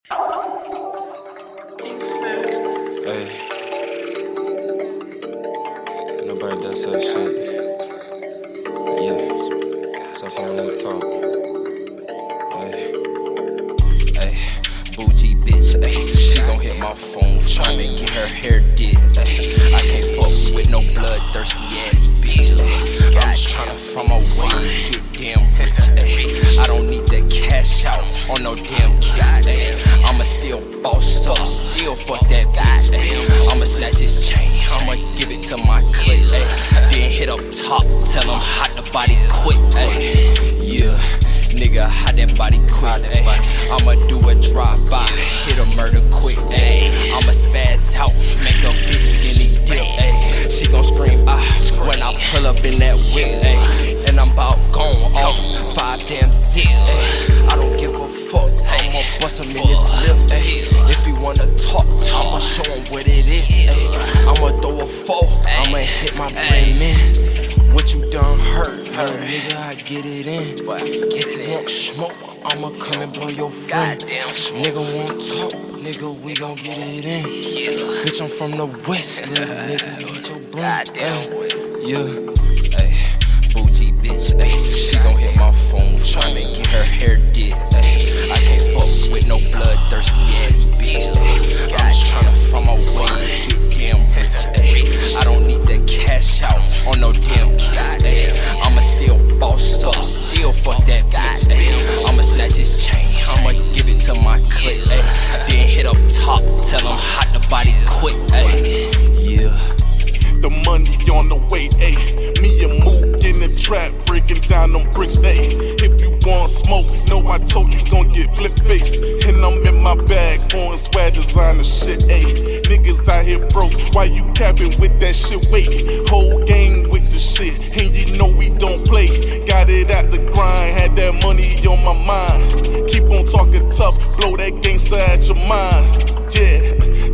Hey, nobody does that shit. Yeah, so someone need to talk. Hey, Bougie bitch, ay. She gon' hit my phone tryna get her hair did. Ay. I can't fuck with no bloodthirsty ass bitch. Ay. I'm just tryna from my way and get damn rich. Ay. I don't need that cash out on no damn kicks. Ay. I'ma still boss up, still fuck that bitch. Ay. I'ma snatch his chain, I'ma give it to my clique. Ay. Then hit up top, tell him hot the body quick. Ay. Yeah. Nigga, hide that body quick, ayy. I'ma do a drive-by, hit a murder quick, ayy. I'ma spaz out, make a big skinny dip, ayy. She gon' scream, when I pull up in that whip, ayy. And I'm about gone off 5 damn 6, ayy. I don't give a fuck, I'ma bust him in his lip, ayy. If he wanna talk, I'ma show him what it is, ayy. I'ma throw a foe, I'ma hit my brain, man. What you done heard, nigga, I get it in. If you want smoke, I'ma come and blow your flame. Nigga want talk, nigga, we gon' get it in. Bitch, I'm from the west, little nigga, hit your blunt, yeah. Ay, Bougie bitch, ay. She gon' hit my phone tryna get her hair did, ay. I can't fuck with no bloodthirsty ass bitch, ay. I'm just tryna from my way and get damn rich, ay. I don't need that cash out on no damn kicks, ayy. I'ma still boss up, still fuck that bitch, ayy. I'ma snatch his chain, I'ma give it to my clique, ayy. Then hit up top, tell him hot the body quick, ayy. Yeah. The money on the way, ayy. Me and Mook in the trap, breaking down them bricks, ayy. If you want smoke, no, I told you gon' get flip face. And I'm in my bag, on swag designer shit, ayy. Niggas out here broke, why you capping with that shit? Wait, whole gang with the shit, and you know we don't play. Got it at the grind, had that money on my mind. Keep on talking tough, blow that gangster at your mind. Yeah,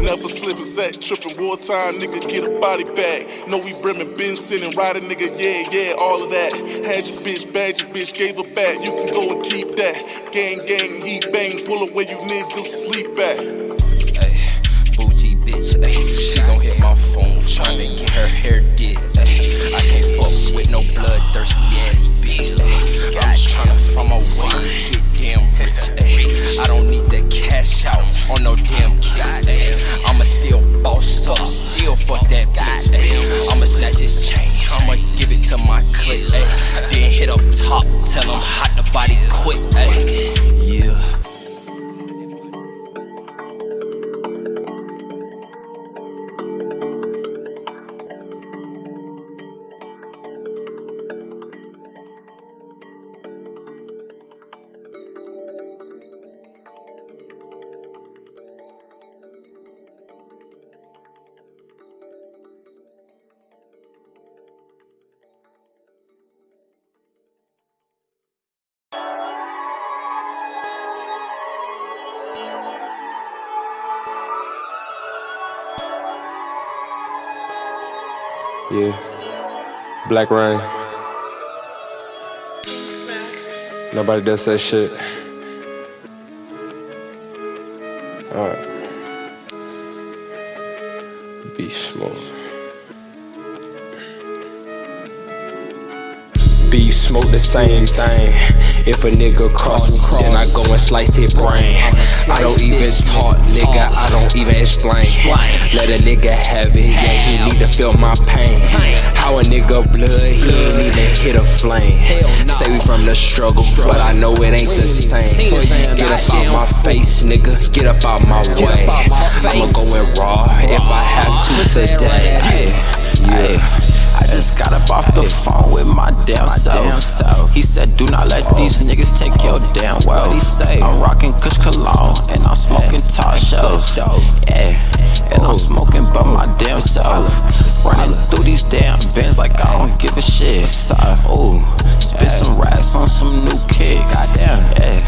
never slip a sack, trippin' wartime, nigga, get a body bag. Know we brimmin', been sitting, riding, nigga, yeah, all of that. Had your bitch, bad your bitch, gave her back, you can go and keep that. Gang, heat bang, pull up where you niggas sleep at. Ay, Bougie bitch, ay. She gon' hit my phone tryna get her hair did, ay. I can't fuck with no bloodthirsty ass bitch, ay. I'm just tryna from my way and get damn rich, ay. I don't need that cash out on no damn kicks, ayy. I'ma still boss up, still fuck that bitch, ayy. I'ma snatch his chain, I'ma give it to my clique, ayy. Then hit up top, tell him hot the body quick, ayy. Yeah. Yeah, Black Rain. Nobody does that shit. Alright. Be smooth. Beef smoke the same thing. If a nigga cross me, then I go and slice his brain. I don't even talk, nigga, I don't even explain. Let a nigga have it, yeah, he need to feel my pain. How a nigga blood, he ain't even hit a flame. Say we from the struggle, but I know it ain't the same. Get up out my face, nigga, get up out my way. I'ma go in raw if I have to today. Yeah. I just got up off the phone with my damn self. He said, do not let these niggas take your damn well. What he say? I'm rocking Kush Cologne and I'm smoking top shelf. Yeah, and I'm smoking by my damn self. Running through these damn bins like I don't give a shit. Ooh, spit some rats on some new kicks. Goddamn, yeah.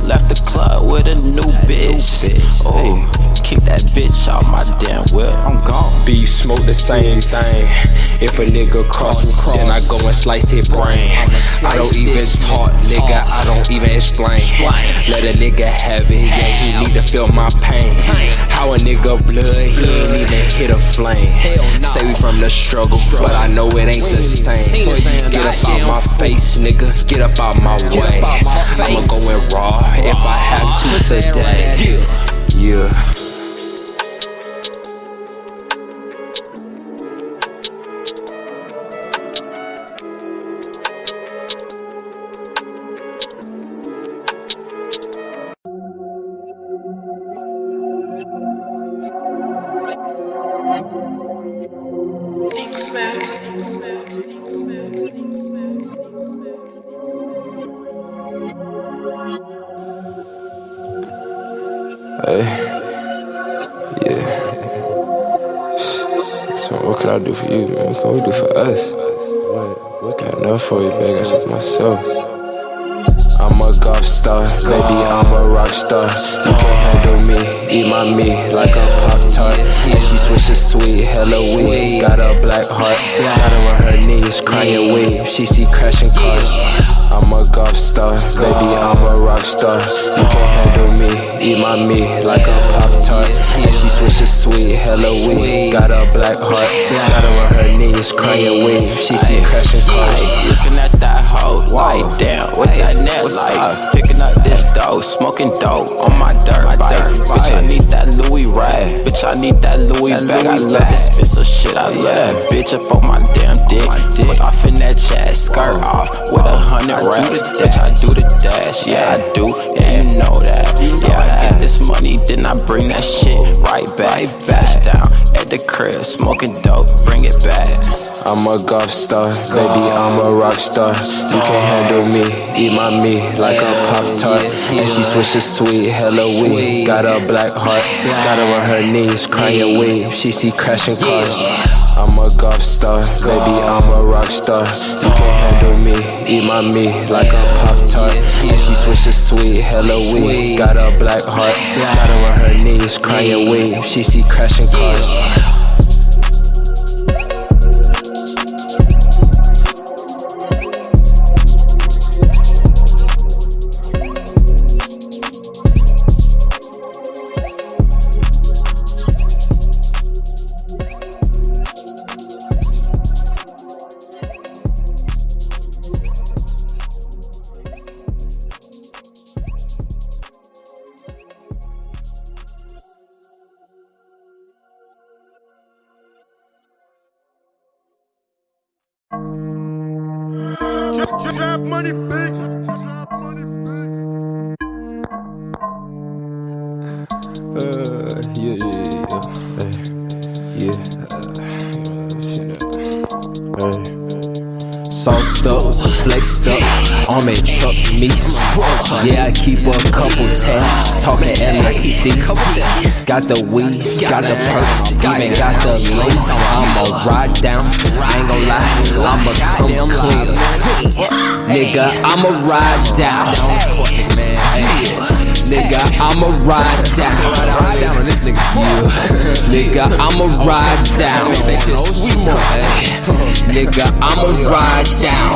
Left the club with a new bitch. Ooh, kick that bitch out my damn whip. I'm gone. beef, smoke the same thing. If a nigga cross me, then I go and slice his brain. I don't even talk, nigga, I don't even explain. Let a nigga have it, yeah, he need to feel my pain. How a nigga blood, he ain't even hit a flame. Say we from the struggle, but I know it ain't the same. Get up out my face, nigga, get up out my way. I'ma go and raw if I have to today. Yeah. Hey, yeah. So what can I do for you, man? What can we do for us? What got enough for you, baby? I got something for myself. I'm a Goth Star, baby, I'm a rock star. You can't handle me, eat my meat like a Pop-Tart. And she switches sweet, hella weed. Got a black heart, got her on her knees, crying weed. She see crashing cars. I'm a Goth Star, baby, I'm a rock star. You can't handle me, eat my meat like a Pop-Tart. And she switches sweet, hella weed. Got a black heart, got her on her knees, crying weed. She see crashing cars. Looking at that hoe, like damn, what that net like? Picking up this dough, smoking dope on my dirt bike. Bitch, I need that Louis rag. Bitch, I need that Louis bag. I love expensive shit, I love that bitch up on my damn dick. Put off in that chat, skirt off with 100 racks. Bitch, I do the dash, yeah I do, and you know that. Yeah, I get this money, then I bring that shit right back. Touchdown at the crib, smoking dope, bring it back. I'm a Goth Star, baby, I'm a rock star. You can't handle me, eat my meat like a Pop-Tart. And she switches sweet, hella weed. Got a black heart, got her on her knees, crying weed. She see crashing cars. I'm a Goth Star, baby, I'm a rock star. You can't handle me, eat my meat like a Pop-Tart. And she switches sweet, hella weed. Got a black heart, got her on her knees, crying weed. She see crashing cars. Trap money, big. Sauced up, flexed up, on me truck meat. Yeah, I keep a couple tabs, talking LSD. Got the weed, got the perks, even got the links. I'ma ride down, I ain't gon' lie, I'ma come clear. Nigga, I'ma ride down. Nigga, I'ma ride down. Nigga, I'ma ride down. Nigga, I'ma ride down.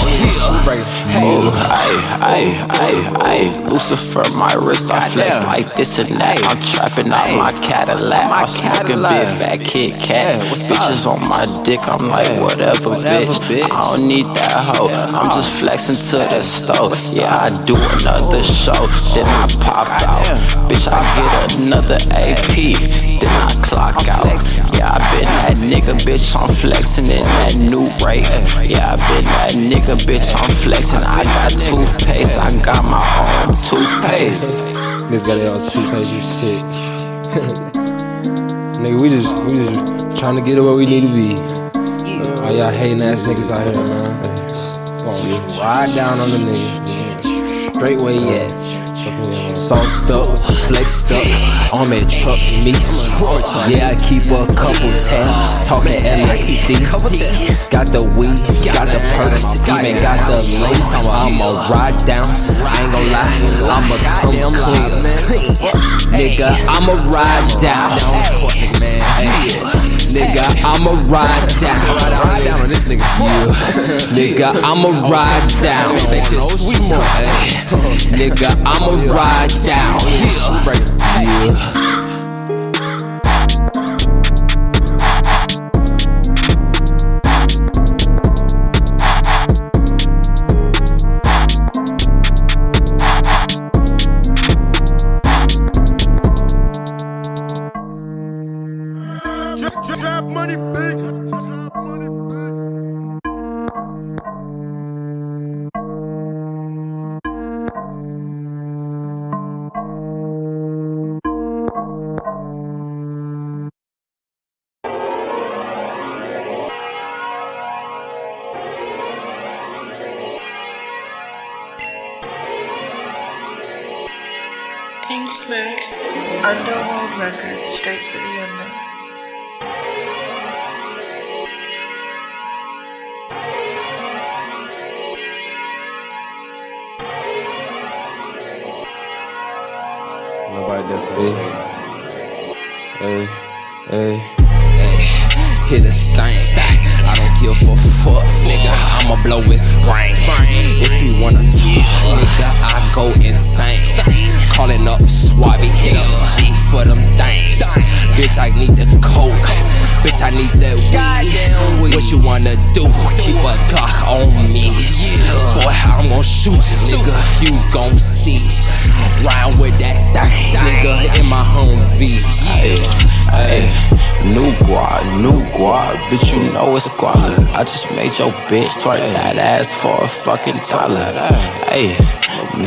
Ay, Lucifer, my wrist, I flex like this and that. I'm trapping out my Cadillac. I'm smoking big fat Kit Kat. Bitches on my dick, I'm like, whatever, bitch. I don't need that hoe. I'm just flexing to the stove. Yeah, I do another show, then I pop out. Bitch, I get another AP, then I clock out. Yeah, I been that nigga, bitch, I'm flexing in that new rate. Yeah, I been that nigga, bitch, I'm flexing. I got toothpaste, I got my own toothpaste. Niggas got their own toothpaste, you sick. Nigga, we just trying to get it where we need to be. All y'all hating ass niggas out here, man. Ride down on the nigga. Straight where he at. Sauced up, flexed up, on me truck meat. Yeah, I keep a couple tabs, talking LSD. Got the weed, got the perks, even got the links. I'ma ride down, I ain't gon' lie, I'ma come clear. Nigga, I'ma ride down. Nigga, I'ma ride down. Ride down on this nigga. Nigga, I'ma ride down. Nigga, I'ma ride down. Trap money, bitch. Thanks, Macc. Underworld Records, straight for the unknown. Nobody does that shit. Hey. Hit a stank. I don't give a fuck, nigga. I'ma blow his brain. If he wanna talk, nigga, I go insane. Calling up Swabby, G for them things. Bitch, I need the coke. Bitch, I need that goddamn weed. What you wanna do? Keep a Glock on me. Boy, I'm gon' shoot you, nigga. You gon' see. Round with that thing, nigga, in my Humvee. Ayy, new guap, bitch, you know it's squad. I just made your bitch twerk that ass for a fucking dollar. Ayy,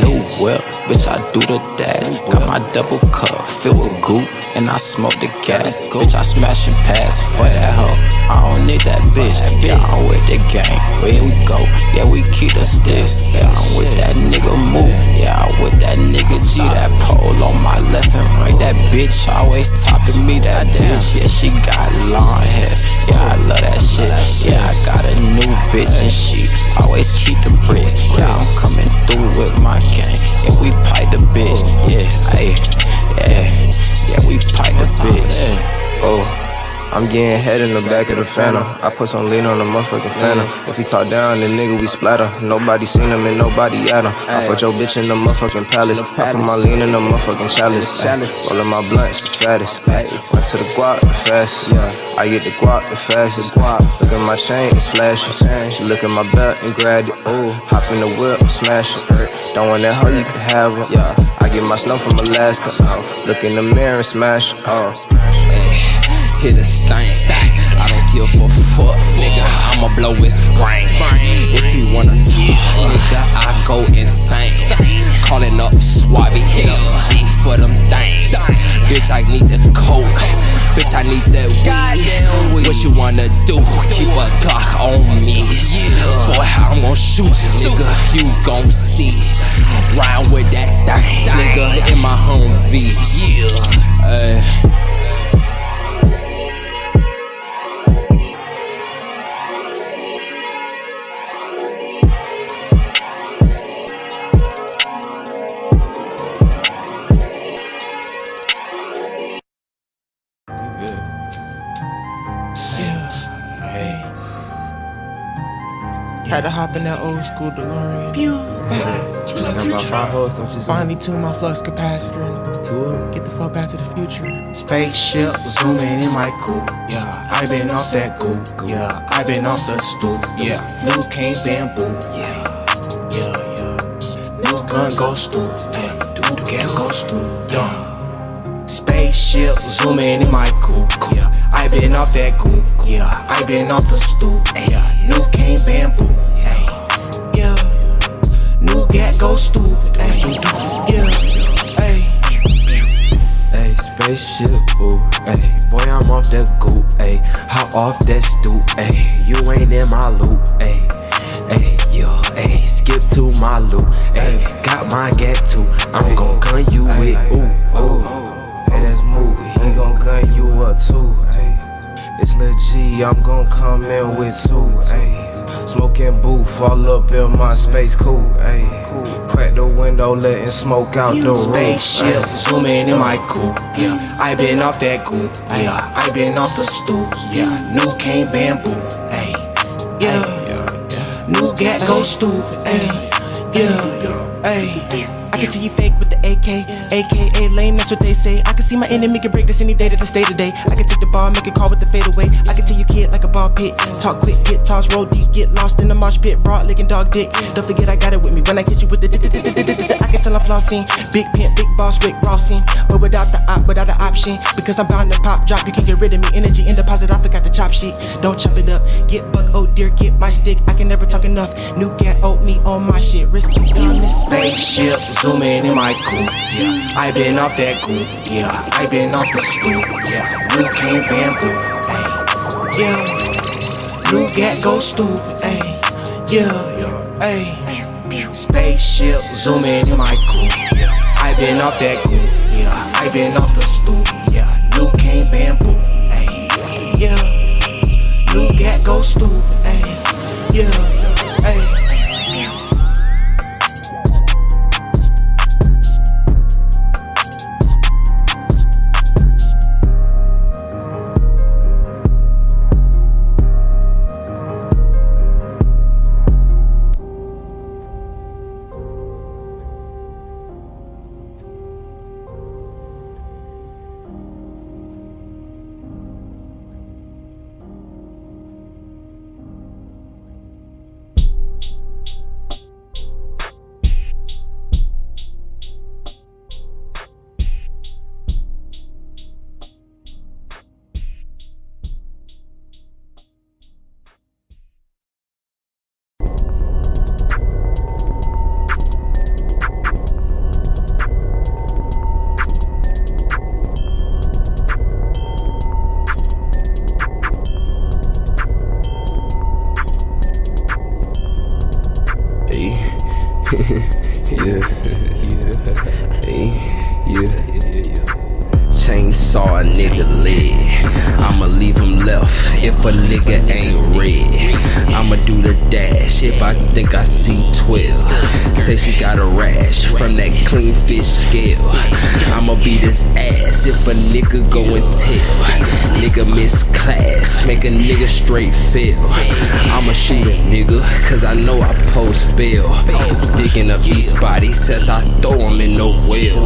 new whip, bitch, I do the dash. Got my double cup filled with goop, and I smoke the gas. Bitch, I smash and pass for that hoe. I don't need that bitch. Yeah, I'm with the gang. Where we go? Yeah, we keep the sticks. Yeah, I'm with that nigga Mook. Yeah, I'm with that nigga G. That pole on my left and right. That bitch always topping me. That bitch, yeah, she got long hair. Yeah, I love that shit. Yeah, I got a new bitch and she always keep the bricks. Yeah, I'm coming through with my gang. Yeah, we pipe the bitch. Yeah, yeah, we pipe the bitch. Oh, I'm getting head in the back of the Phantom. I put some lean on the motherfucking Phantom. If he talk down, then nigga, we splatter. Nobody seen him and nobody at him. I fucked your bitch in the motherfucking palace. I put my lean in the motherfucking chalice. Rollin' my blunts, the fattest. Went to the guap, the fastest. I get the guap, the fastest. Look at my chain, it's flashing. She look at my belt and grabbed it. Hop in the whip, smash it. Don't want that hoe, you can have her. I get my snow from Alaska. Look in the mirror and smash it. Hit a stank. I don't give a fuck, nigga. I'ma blow his brain. If he wanna talk, nigga, I go insane. Calling up Swabby, G for them things. Bitch, I need the coke. Bitch, I need that goddamn weed. What you wanna do? Keep a Glock on me. Boy, I'm gon' shoot you, nigga. You gon' see. Round with that thing, nigga, in my Humvee. Had to hop in that old school DeLorean. Finally tune my flux capacitor. Get the fuck back to the future. Spaceship zooming in my coupe. Yeah, I been off that coupe. Yeah, I been off the stoop. Yeah, new cane bamboo. Yeah. New gun go stoop. Yeah, dude can go stoop. Spaceship zooming in my coupe. Yeah, I been off that coupe. Yeah, I been off the stoop. Yeah, new cane bamboo. Yeah, new gat go stupid. Yeah, Hey, spaceship, ooh, hey, boy, I'm off that goop, hey, hop off that stoop, hey, you ain't in my loop, hey, hey, skip to my loop, hey, got my gat too, I'm gon' gun you with, ooh, hey, that's Mook, he gon' gun you up too, hey, it's Lil G, I'm gon' come in with two, hey. Smoking booth all up in my space coupe, ayy. Crack the window, letting smoke out the roof. Spaceship zooming in my coupe. Yeah, I been off that goop, yeah. I been off the stoop, yeah. New cane bamboo, ayy, yeah. New gat go stupid, ayy, yeah, ayy. I can tell you fake with the AK, aka lame, that's what they say. I can see my enemy can break this any day that I stay today. I can take the ball, make a call with the fadeaway. I can tell you kid like a ball pit. Talk quick, get tossed, roll deep, get lost in the mosh pit. Broad licking dog dick. Don't forget I got it with me when I hit you with the I can tell I'm flossing. Big pimp, big boss, Rick Rossing. But without the option. Because I'm bound to pop, drop, you can get rid of me. Energy in deposit, I forgot the chop sheet. Don't chop it up, get buck, oh dear, get my stick. I can never talk enough. New gat, oat me on my shit. Wrist down this spaceship. Zooming in my coupe, yeah. I been off that coupe, yeah. I been off the stoop, yeah. New cane bamboo, ayy, yeah. New gat go stupid, ayy, yeah, ayy. Spaceship zooming in my coupe, yeah. I been off that coupe, yeah. I been off the stoop, yeah. New cane bamboo, ayy, yeah. New gat go stupid, ayy, yeah, ayy. Chainsaw a nigga leg, I'ma leave him left if a nigga ain't red. I'ma do the dash if I think I see 12. Say she got a rash from that clean fish scale. I'ma beat his ass if a nigga go and tell. Nigga miss class, make a nigga straight fail. I'ma shoot a nigga cause I know I post bail. Digging up these bodies as I throw them in the well.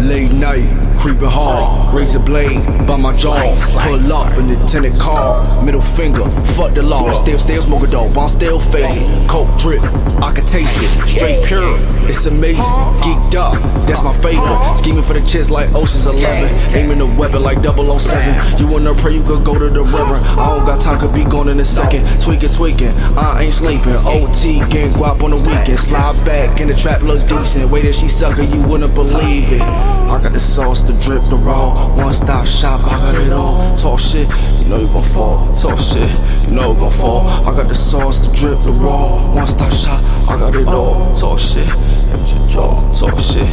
Late night, creeping hard, razor blade by my jaw. Pull up in the tenant car, middle finger, fuck the law. Still smoke a dope, I'm still faded. Coke drip, I can taste it, straight pure. It's amazing, geeked up, that's my favorite. Scheming for the chest like Ocean's 11, aiming the weapon like 007. You wanna pray, you could go to the river. I don't got time, could be gone in a second. Tweaking, I ain't sleeping. OT, getting guap on the weekend. Slide back, and the trap looks decent. Way that she sucker, you wouldn't believe it. I got the sauce, the drip, the raw. One stop shop, I got it all. Talk shit, you know you gon' fall. Talk shit, you know you gon' fall. I got the sauce, the drip, the raw. One stop shop, I got it all. Talk shit, talk shit,